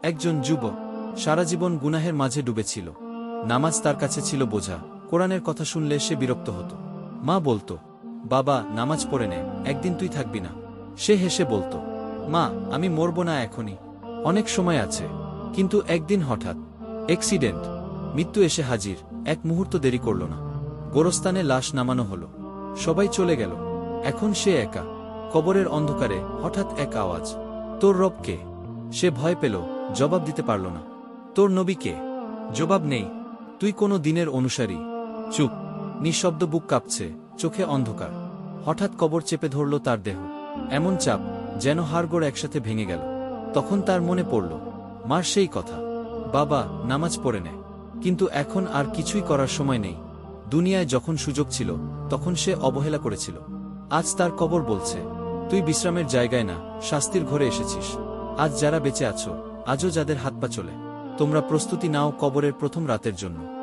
একজন যুবক সারা জীবন গুনাহের মাঝে ডুবেছিল। নামাজ তার কাছে ছিল বোঝা, কোরআনের কথা শুনলে সে বিরক্ত হতো। মা বলতো, বাবা নামাজ পড়ে নে, একদিন তুই থাকবি না। সে হেসে বলতো, মা আমি মরব না এখনই, অনেক সময় আছে। কিন্তু একদিন হঠাৎ অ্যাক্সিডেন্ট, মৃত্যু এসে হাজির। এক মুহূর্ত দেরি করল না, গোরস্থানে লাশ নামানো হলো। সবাই চলে গেল, এখন সে একা। কবরের অন্ধকারে হঠাৎ এক আওয়াজ, তোর রব কে? সে ভয় পেল, জবাব দিতে পারল না। তোর নবী কে? জবাব নেই। তুই কোনো দিনের অনুসারী? চুপ, নিঃশব্দ, বুক কাঁপছে, চোখে অন্ধকার। হঠাৎ কবর চেপে ধরল তার দেহ, এমন চাপ যেন হাড়গোড় একসাথে ভেঙে গেল। তখন তার মনে পড়ল মার সেই কথা, বাবা নামাজ পড়ে নে। কিন্তু এখন আর কিছুই করার সময় নেই। দুনিয়ায় যখন সুযোগ ছিল তখন সে অবহেলা করেছিল। আজ তার কবর বলছে, তুই বিশ্রামের জায়গায় না, শাস্তির ঘরে এসেছিস। আজ যারা বেঁচে আছো, আজও যাদের হাত পা চলে, তোমরা প্রস্তুতি নাও কবরের প্রথম রাতের জন্য।